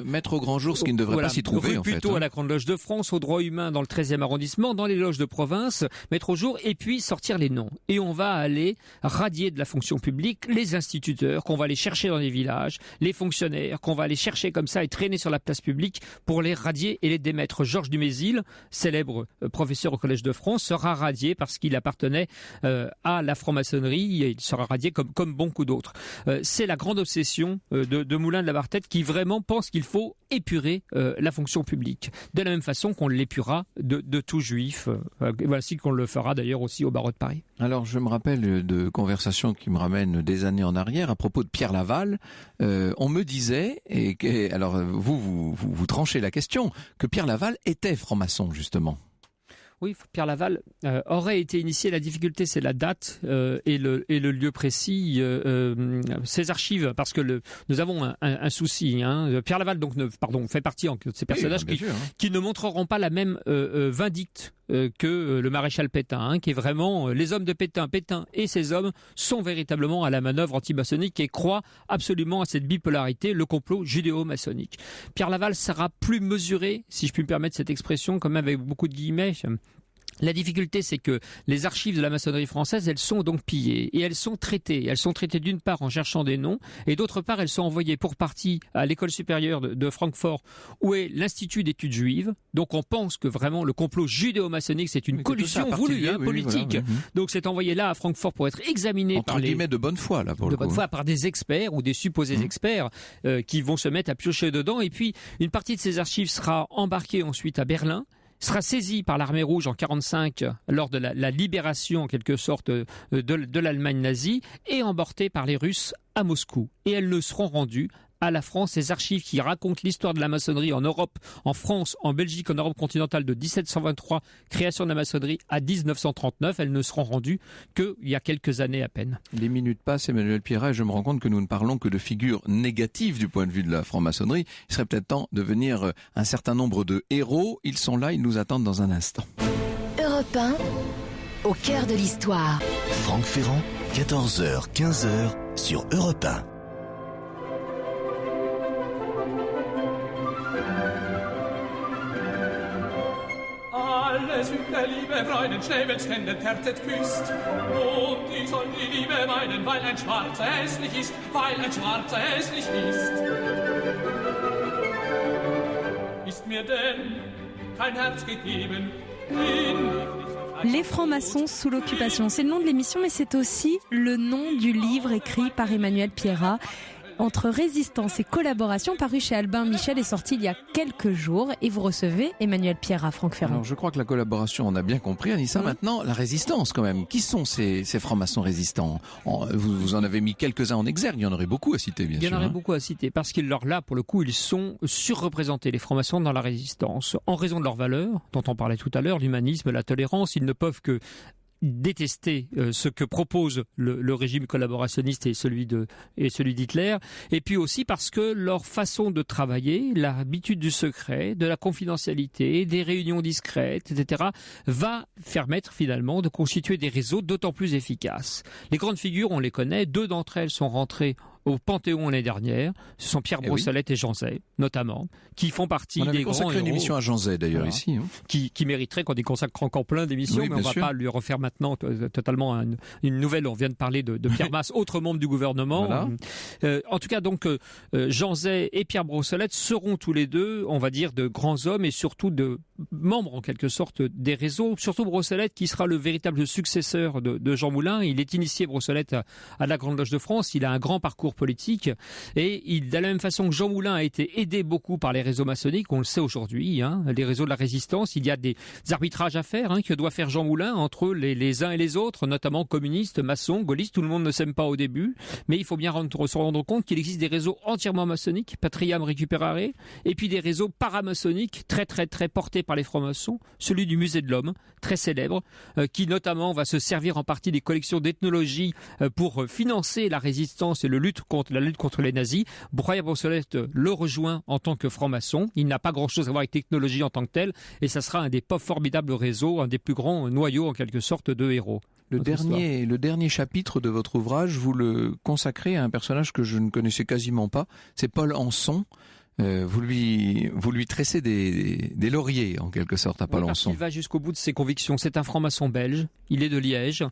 Mettre au grand jour ce qui ne devrait pas s'y trouver, en fait. Plutôt à la Grande Loge de France, au droit humain dans le 13e arrondissement, dans les loges de province, mettre au jour et puis sortir les noms. Et on va aller radier de la fonction publique les instituteurs qu'on va aller chercher dans les villages, les fonctionnaires qu'on va aller chercher comme ça et traîner sur la place publique pour les radier et les démettre. Georges Dumézil, célèbre professeur au Collège de France, sera radié parce qu'il appartenait à la franc-maçonnerie et il sera radié comme beaucoup d'autres. C'est la grande obsession de Moulin de la Barthète qui vraiment pense qu'il faut épurer la fonction publique. De la même façon qu'on l'épurera de tout juif. Voici qu'on le fera d'ailleurs aussi au barreau de Paris. Alors je me rappelle de conversations qui me ramènent des années en arrière à propos de Pierre Laval. On me disait, alors vous tranchez la question, que Pierre Laval était franc-maçon, justement. Oui, Pierre Laval aurait été initié. La difficulté, c'est la date et le lieu précis. Ces archives, parce que nous avons un souci. Pierre Laval fait partie de ces personnages qui ne montreront pas la même vindicte que le maréchal Pétain, qui est vraiment les hommes de Pétain. Pétain et ses hommes sont véritablement à la manœuvre anti-maçonnique et croient absolument à cette bipolarité, le complot judéo-maçonnique. Pierre Laval sera plus mesuré, si je puis me permettre cette expression, quand même avec beaucoup de guillemets. La difficulté, c'est que les archives de la maçonnerie française, elles sont donc pillées et elles sont traitées. Elles sont traitées d'une part en cherchant des noms et d'autre part, elles sont envoyées pour partie à l'école supérieure de Francfort où est l'Institut d'études juives. Donc on pense que vraiment le complot judéo-maçonnique, c'est une collusion voulue, politique. Voilà, donc c'est envoyé là à Francfort pour être examiné par de bonne foi, là, pour le coup. De bonne foi par des experts ou des supposés experts qui vont se mettre à piocher dedans. Et puis une partie de ces archives sera embarquée ensuite à Berlin, sera saisie par l'armée rouge en 1945 lors de la libération en quelque sorte de l'Allemagne nazie et emportée par les Russes à Moscou. Et elles ne seront rendues à la France. Ces archives qui racontent l'histoire de la maçonnerie en Europe, en France, en Belgique, en Europe continentale de 1723, création de la maçonnerie à 1939, elles ne seront rendues qu'il y a quelques années à peine. Les minutes passent, Emmanuel Pierrat, et je me rends compte que nous ne parlons que de figures négatives du point de vue de la franc-maçonnerie. Il serait peut-être temps de venir un certain nombre de héros. Ils sont là, ils nous attendent dans un instant. Europe 1, au cœur de l'histoire. Franck Ferrand, 14h, 15h sur Europe 1. Alles mit der Liebe Freuden Schnäbelstände terzet küsst. Und ich soll die Liebe meinen, weil ein Schwarzer hässlich ist, weil ein Schwarzer hässlich ist. Ist mir denn kein Herz gegeben, Les francs-maçons sous l'occupation, c'est le nom de l'émission, mais c'est aussi le nom du livre écrit par Emmanuel Pierrat. entre résistance et collaboration, paru chez Albin Michel, est sorti il y a quelques jours et vous recevez Emmanuel Pierrat, Franck Ferrand. Alors je crois que la collaboration, on a bien compris, Anissa. Maintenant, la résistance quand même. Qui sont ces francs-maçons résistants? Vous en avez mis quelques-uns en exergue, il y en aurait beaucoup à citer, bien sûr. Il y en aurait beaucoup à citer, parce que là, pour le coup, ils sont surreprésentés, les francs-maçons, dans la résistance. En raison de leurs valeurs, dont on parlait tout à l'heure, l'humanisme, la tolérance, ils ne peuvent que détester ce que propose le régime collaborationniste et celui d'Hitler, et puis aussi parce que leur façon de travailler, l'habitude du secret, de la confidentialité, des réunions discrètes, etc., va permettre finalement de constituer des réseaux d'autant plus efficaces. Les grandes figures, on les connaît, 2 d'entre elles sont rentrées au Panthéon l'année dernière. Ce sont Pierre Brossolette et Jean Zay, notamment, qui font partie des grands héros. On avait consacré une émission à Jean Zay, d'ailleurs, ici. Hein. Qui mériterait qu'on y consacre encore plein d'émissions, mais on ne va pas lui refaire maintenant totalement une nouvelle. On vient de parler de Pierre Masse, autre membre du gouvernement. Voilà. En tout cas, donc, Jean Zay et Pierre Brossolette seront tous les deux, on va dire, de grands hommes et surtout de membres, en quelque sorte, des réseaux. Surtout Brossolette, qui sera le véritable successeur de Jean Moulin. Il est initié, Brossolette, à la Grande Loge de France. Il a un grand parcours politique et de la même façon que Jean Moulin a été aidé beaucoup par les réseaux maçonniques, on le sait aujourd'hui, les réseaux de la résistance, il y a des arbitrages à faire que doit faire Jean Moulin entre les uns et les autres, notamment communistes, maçons, gaullistes. Tout le monde ne s'aime pas au début, mais il faut bien se rendre compte qu'il existe des réseaux entièrement maçonniques, Patriam Recuperare, et puis des réseaux paramaçonniques très très très portés par les francs-maçons, celui du Musée de l'Homme, très célèbre, qui notamment va se servir en partie des collections d'ethnologie pour financer la résistance et la lutte contre les nazis. Pierre Brossolette le rejoint en tant que franc-maçon. Il n'a pas grand-chose à voir avec technologie en tant que telle, et ça sera un des formidables réseaux, un des plus grands noyaux en quelque sorte de héros. Le dernier chapitre de votre ouvrage, vous le consacrez à un personnage que je ne connaissais quasiment pas, c'est Paul Anson. Vous lui tressez des lauriers, en quelque sorte, à Paul Anson. Il va jusqu'au bout de ses convictions. C'est un franc-maçon belge. Il est de Liège.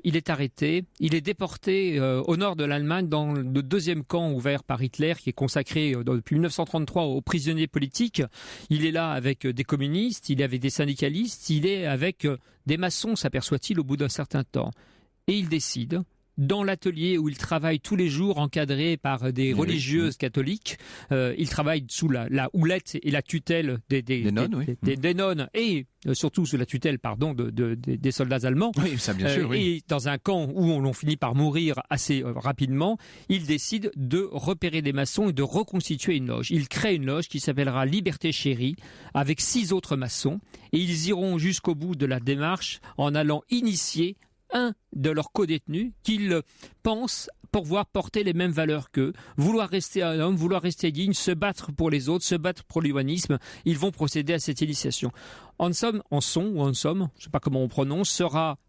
Il est arrêté. Il est déporté au nord de l'Allemagne dans le 2e camp ouvert par Hitler, qui est consacré depuis 1933 aux prisonniers politiques. Il est là avec des communistes, il est avec des syndicalistes, il est avec des maçons, s'aperçoit-il, au bout d'un certain temps. Et il décide, dans l'atelier où il travaille tous les jours, encadré par des religieuses catholiques, il travaille sous la houlette et la tutelle des nonnes, et surtout sous la tutelle des soldats allemands. Oui, ça bien sûr. Et dans un camp où on finit par mourir assez rapidement, il décide de repérer des maçons et de reconstituer une loge. Il crée une loge qui s'appellera Liberté Chérie, avec 6 autres maçons, et ils iront jusqu'au bout de la démarche en allant initier un de leurs codétenus qu'ils pensent pouvoir porter les mêmes valeurs qu'eux, vouloir rester un homme, vouloir rester digne, se battre pour les autres, se battre pour l'humanisme. Ils vont procéder à cette initiation. Anson, je ne sais pas comment on prononce,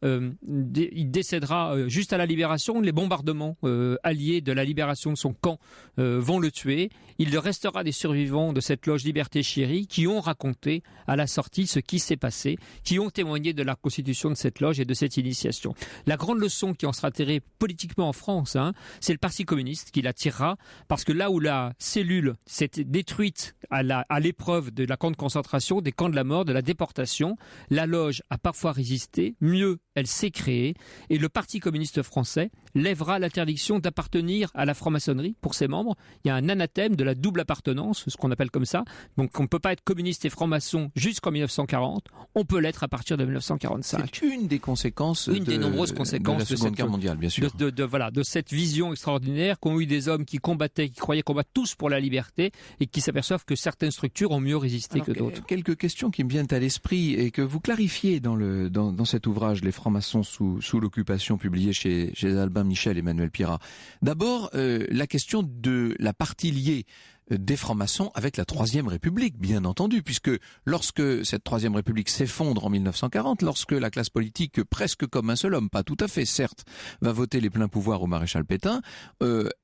il décédera juste à la libération. Les bombardements alliés de la libération de son camp vont le tuer. Il restera des survivants de cette loge Liberté Chérie qui ont raconté à la sortie ce qui s'est passé, qui ont témoigné de la constitution de cette loge et de cette initiation. La grande leçon qui en sera tirée politiquement en France, c'est le Parti communiste qui la tirera, parce que là où la cellule s'est détruite à l'épreuve de la camp de concentration, des camps de la mort, de la déportation, la loge a parfois résisté, mieux, elle s'est créée, et le Parti communiste français lèvera l'interdiction d'appartenir à la franc-maçonnerie pour ses membres. Il y a un anathème de la double appartenance, ce qu'on appelle comme ça. Donc on ne peut pas être communiste et franc-maçon jusqu'en 1940, on peut l'être à partir de 1945. C'est une des conséquences des nombreuses conséquences de la Seconde Guerre mondiale, bien sûr. De cette vision extraordinaire qu'ont eu des hommes qui combattaient, qui croyaient combattre tous pour la liberté, et qui s'aperçoivent que certaines structures ont mieux résisté que d'autres. Quelques questions qui me viennent à l'esprit et que vous clarifiez dans cet ouvrage, Les francs-maçons sous l'occupation, publié chez Albin Michel et Emmanuel Pierrat. D'abord, la question de la partie liée des francs-maçons avec la Troisième République, bien entendu, puisque lorsque cette Troisième République s'effondre en 1940, lorsque la classe politique, presque comme un seul homme, pas tout à fait, certes, va voter les pleins pouvoirs au maréchal Pétain,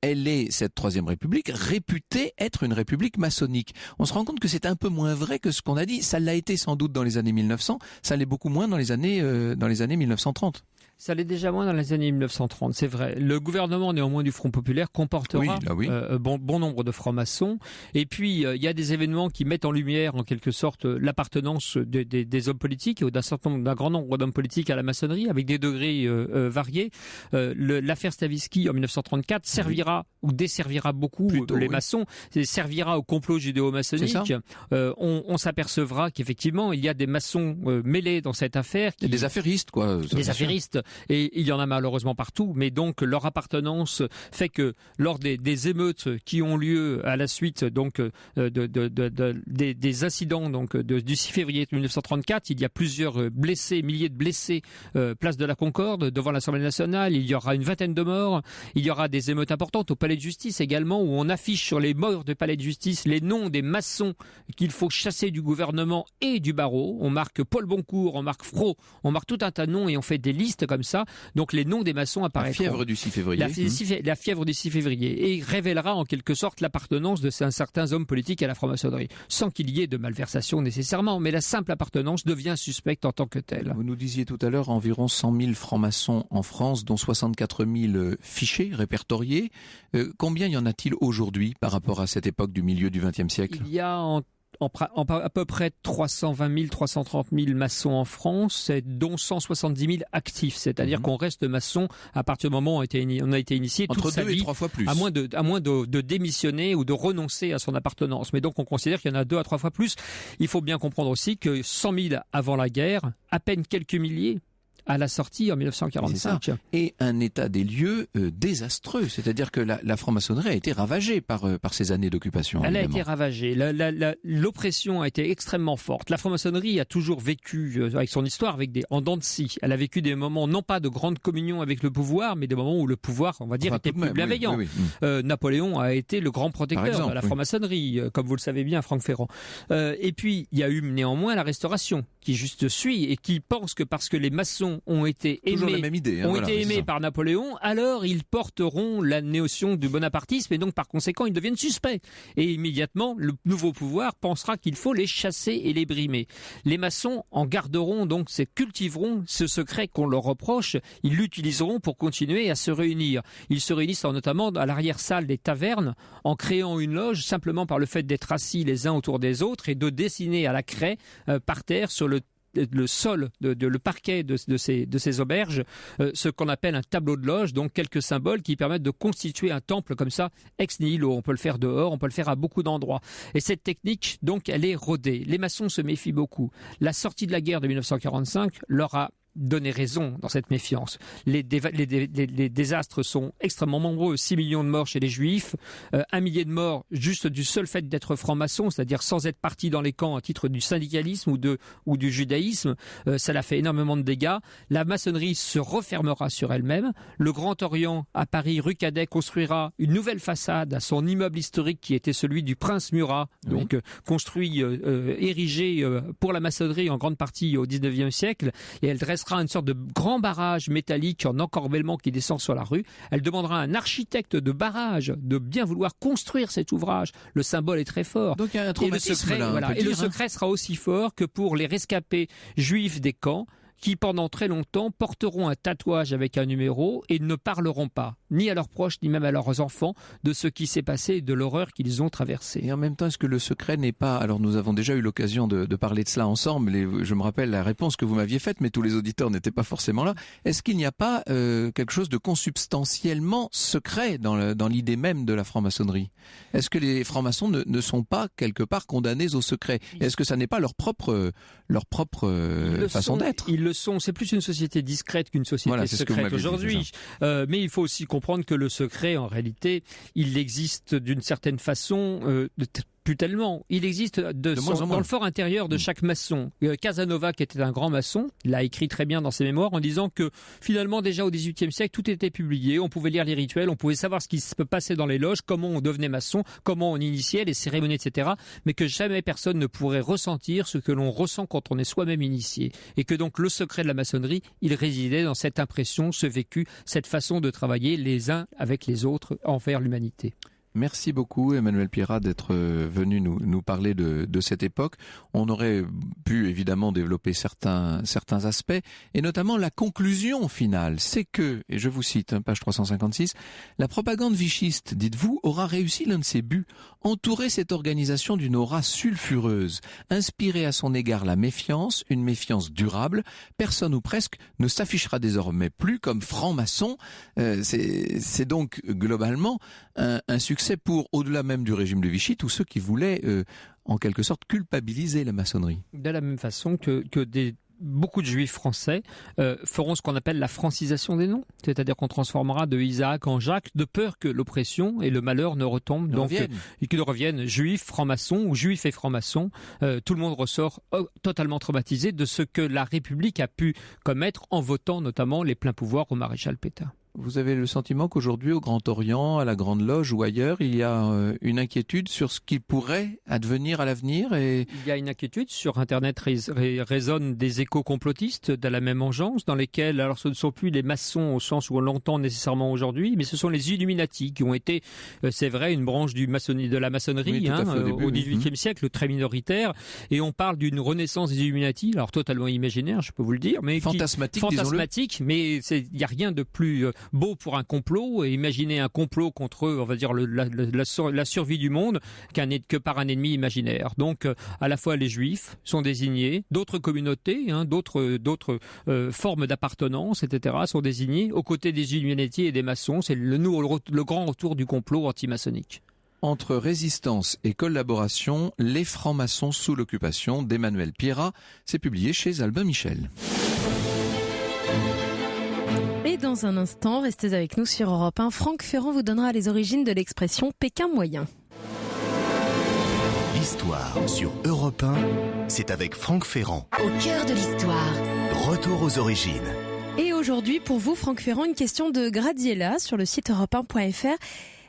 elle est, cette Troisième République, réputée être une république maçonnique. On se rend compte que c'est un peu moins vrai que ce qu'on a dit. Ça l'a été sans doute dans les années 1900, ça l'est beaucoup moins dans les années 1930. Ça l'est déjà moins dans les années 1930, c'est vrai. Le gouvernement, néanmoins, du Front populaire comportera bon nombre de francs-maçons. Et puis, il y a des événements qui mettent en lumière, en quelque sorte, l'appartenance des hommes politiques, ou d'un grand nombre d'hommes politiques à la maçonnerie, avec des degrés variés. L'affaire Stavisky, en 1934, servira ou desservira beaucoup les maçons, servira au complot judéo-maçonnique. On s'apercevra qu'effectivement, il y a des maçons mêlés dans cette affaire. Des affairistes, quoi. Des affairistes. Et il y en a malheureusement partout. Mais donc, leur appartenance fait que lors des émeutes qui ont lieu à la suite donc, des incidents donc, du 6 février 1934, il y a plusieurs blessés, milliers de blessés, place de la Concorde, devant l'Assemblée nationale. Il y aura une vingtaine de morts. Il y aura des émeutes importantes au Palais de justice également, où on affiche sur les morts du Palais de justice les noms des maçons qu'il faut chasser du gouvernement et du barreau. On marque Paul Boncourt, on marque Fro, on marque tout un tas de noms et on fait des listes comme ça. Donc les noms des maçons apparaîtront. La fièvre du 6 février. La fièvre du 6 février. Et révélera en quelque sorte l'appartenance de certains hommes politiques à la franc-maçonnerie. Sans qu'il y ait de malversation nécessairement, mais la simple appartenance devient suspecte en tant que telle. Vous nous disiez tout à l'heure environ 100 000 francs-maçons en France, dont 64 000 fichés, répertoriés. Combien y en a-t-il aujourd'hui par rapport à cette époque du milieu du XXe siècle ? Il y a à peu près 320 000, 330 000 maçons en France, dont 170 000 actifs. C'est-à-dire qu'on reste maçon à partir du moment où on a été initié toute sa vie, 2 et 3 fois plus. à moins de démissionner ou de renoncer à son appartenance. Mais donc on considère qu'il y en a 2 à 3 fois plus. Il faut bien comprendre aussi que 100 000 avant la guerre, à peine quelques milliers à la sortie en 1945. Et un état des lieux désastreux, c'est-à-dire que la franc-maçonnerie a été ravagée par ces années d'occupation. Elle a été ravagée, l'oppression a été extrêmement forte. La franc-maçonnerie a toujours vécu, avec son histoire, en dents de scie. Elle a vécu des moments, non pas de grande communion avec le pouvoir, mais des moments où le pouvoir, on va dire, était plus bienveillant. Napoléon a été le grand protecteur de la franc-maçonnerie, comme vous le savez bien, Franck Ferrand. Et puis, il y a eu néanmoins la Restauration, qui juste suit et qui pense que parce que les maçons ont été aimés par Napoléon, alors ils porteront la notion du bonapartisme et donc par conséquent ils deviennent suspects. Et immédiatement, le nouveau pouvoir pensera qu'il faut les chasser et les brimer. Les maçons en garderont donc, cultiveront ce secret qu'on leur reproche, ils l'utiliseront pour continuer à se réunir. Ils se réunissent notamment à l'arrière-salle des tavernes en créant une loge simplement par le fait d'être assis les uns autour des autres et de dessiner à la craie par terre sur le sol, le parquet de ces auberges, ce qu'on appelle un tableau de loge, donc quelques symboles qui permettent de constituer un temple comme ça, ex nihilo. On peut le faire dehors, on peut le faire à beaucoup d'endroits. Et cette technique, donc, elle est rodée. Les maçons se méfient beaucoup. La sortie de la guerre de 1945 leur a donner raison dans cette méfiance. Les désastres sont extrêmement nombreux. 6 millions de morts chez les Juifs, 1 millier de morts juste du seul fait d'être franc-maçon, c'est-à-dire sans être parti dans les camps à titre du syndicalisme ou du judaïsme. Ça l'a fait énormément de dégâts. La maçonnerie se refermera sur elle-même. Le Grand Orient, à Paris, rue Cadet, construira une nouvelle façade à son immeuble historique qui était celui du Prince Murat, donc construit, érigé pour la maçonnerie en grande partie au 19e siècle, et elle dressera une sorte de grand barrage métallique en encorbellement qui descend sur la rue. Elle demandera à un architecte de barrage de bien vouloir construire cet ouvrage. Le symbole est très fort. Donc il y a un traumatisme et le secret sera aussi fort que pour les rescapés juifs des camps qui pendant très longtemps porteront un tatouage avec un numéro et ne parleront pas, ni à leurs proches, ni même à leurs enfants, de ce qui s'est passé et de l'horreur qu'ils ont traversée. Et en même temps, est-ce que le secret n'est pas... Alors nous avons déjà eu l'occasion de parler de cela ensemble, et je me rappelle la réponse que vous m'aviez faite, mais tous les auditeurs n'étaient pas forcément là. Est-ce qu'il n'y a pas quelque chose de consubstantiellement secret dans l'idée même de la franc-maçonnerie ? Est-ce que les francs-maçons ne sont pas quelque part condamnés au secret ? Est-ce que ça n'est pas leur propre façon d'être ? C'est plus une société discrète qu'une société secrète aujourd'hui. Mais il faut aussi comprendre que le secret, en réalité, il existe d'une certaine façon plus tellement. Il existe dans le fort intérieur de chaque maçon. Casanova, qui était un grand maçon, l'a écrit très bien dans ses mémoires en disant que finalement déjà au XVIIIe siècle, tout était publié. On pouvait lire les rituels, on pouvait savoir ce qui se passait dans les loges, comment on devenait maçon, comment on initiait, les cérémonies, etc. Mais que jamais personne ne pourrait ressentir ce que l'on ressent quand on est soi-même initié. Et que donc le secret de la maçonnerie, il résidait dans cette impression, ce vécu, cette façon de travailler les uns avec les autres envers l'humanité. Merci beaucoup Emmanuel Pierrat d'être venu nous parler de cette époque. On aurait pu évidemment développer certains aspects, et notamment la conclusion finale. C'est que, et je vous cite, page 356, la propagande vichiste, dites-vous, aura réussi l'un de ses buts, entourer cette organisation d'une aura sulfureuse, inspirer à son égard la méfiance, une méfiance durable. Personne ou presque ne s'affichera désormais plus comme franc-maçon. C'est donc globalement un succès pour, au-delà même du régime de Vichy, tous ceux qui voulaient, en quelque sorte, culpabiliser la maçonnerie. De la même façon que beaucoup de juifs français feront ce qu'on appelle la francisation des noms, c'est-à-dire qu'on transformera de Isaac en Jacques, de peur que l'oppression et le malheur ne retombent, et qu'ils reviennent juifs, francs-maçons ou juifs et francs-maçons. Tout le monde ressort totalement traumatisé de ce que la République a pu commettre en votant notamment les pleins pouvoirs au maréchal Pétain. Vous avez le sentiment qu'aujourd'hui, au Grand Orient, à la Grande Loge ou ailleurs, il y a une inquiétude sur ce qui pourrait advenir à l'avenir Il y a une inquiétude. Sur Internet résonnent des échos complotistes de la même engeance, dans lesquels, alors ce ne sont plus les maçons au sens où on l'entend nécessairement aujourd'hui, mais ce sont les Illuminati qui ont été, c'est vrai, une branche de la maçonnerie, oui, au XVIIIe siècle, très minoritaire, et on parle d'une renaissance des Illuminati, alors totalement imaginaire, je peux vous le dire, mais fantasmatique, mais il n'y a rien de plus beau pour un complot, et imaginer un complot contre, on va dire, la survie du monde que par un ennemi imaginaire. Donc, à la fois les Juifs sont désignés, d'autres communautés, d'autres formes d'appartenance, etc., sont désignés aux côtés des Illuminati et des maçons. C'est le grand retour du complot antimaçonnique. Entre résistance et collaboration, les francs-maçons sous l'occupation d'Emmanuel Pierrat, c'est publié chez Albin Michel. Et dans un instant, restez avec nous sur Europe 1. Franck Ferrand vous donnera les origines de l'expression Pékin moyen. L'histoire sur Europe 1, c'est avec Franck Ferrand. Au cœur de l'histoire. Retour aux origines. Et aujourd'hui, pour vous, Franck Ferrand, une question de Gradiella sur le site europe1.fr.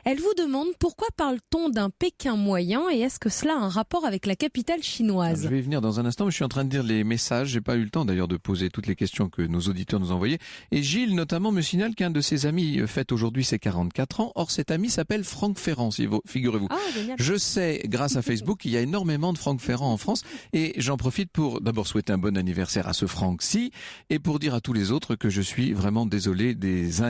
Elle vous demande pourquoi parle-t-on d'un Pékin moyen et est-ce que cela a un rapport avec la capitale chinoise ? Je vais y venir dans un instant, mais je suis en train de lire les messages. J'ai pas eu le temps d'ailleurs de poser toutes les questions que nos auditeurs nous ont envoyées. Et Gilles notamment me signale qu'un de ses amis fête aujourd'hui ses 44 ans. Or cet ami s'appelle Franck Ferrand, figurez-vous. Ah, génial. Je sais, grâce à Facebook, qu'il y a énormément de Franck Ferrand en France. Et j'en profite pour d'abord souhaiter un bon anniversaire à ce Franck-ci et pour dire à tous les autres que je suis vraiment désolé des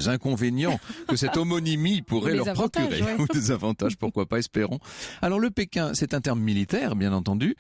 inconvénients que cette homonymie pourrait leur procurer, ou des avantages, pourquoi pas, espérons. Alors le Pékin, c'est un terme militaire, bien entendu,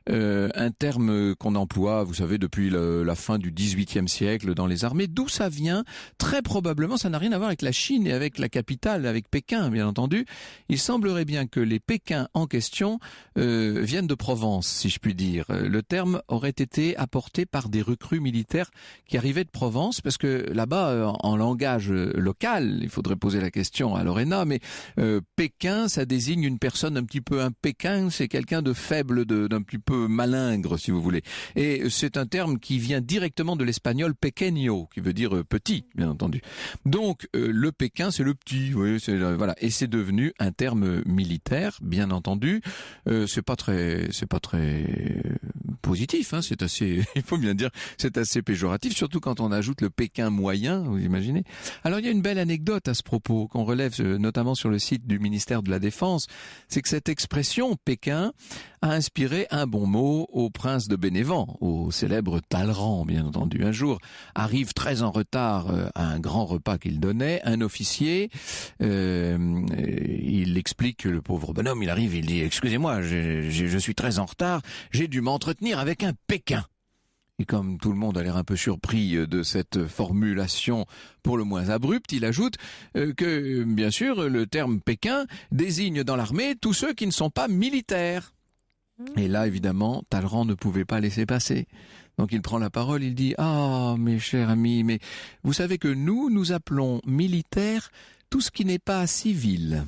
un terme qu'on emploie, vous savez, depuis la fin du XVIIIe siècle dans les armées. D'où ça vient ? Très probablement, ça n'a rien à voir avec la Chine et avec la capitale, avec Pékin, bien entendu. Il semblerait bien que les Pékins en question viennent de Provence, si je puis dire. Le terme aurait été apporté par des recrues militaires qui arrivaient de Provence, parce que là-bas, en langage local, il faudrait poser la question à Lorena, mais Pékin, ça désigne une personne un petit peu Pékin, c'est quelqu'un de faible, d'un petit peu malingre, si vous voulez. Et c'est un terme qui vient directement de l'espagnol pequeño, qui veut dire petit, bien entendu. Donc le Pékin, c'est le petit, oui, voilà, et c'est devenu un terme militaire, bien entendu. C'est pas très positif, hein, c'est assez, il faut bien dire, c'est assez péjoratif, surtout quand on ajoute le Pékin moyen, vous imaginez. Alors il y a une belle anecdote à ce propos qu'on relève notamment sur le site du ministère de la Défense, c'est que cette expression Pékin a inspiré un bon mot au prince de Bénévent, au célèbre Talleyrand, bien entendu. Un jour, arrive très en retard à un grand repas qu'il donnait, un officier, il explique que le pauvre bonhomme, il arrive, il dit « Excusez-moi, je suis très en retard, j'ai dû m'entretenir avec un Pékin ». Et comme tout le monde a l'air un peu surpris de cette formulation pour le moins abrupte, il ajoute que, bien sûr, le terme Pékin désigne dans l'armée tous ceux qui ne sont pas militaires. Et là, évidemment, Talleyrand ne pouvait pas laisser passer. Donc il prend la parole, il dit « Ah, mes chers amis, mais vous savez que nous appelons militaire tout ce qui n'est pas civil. »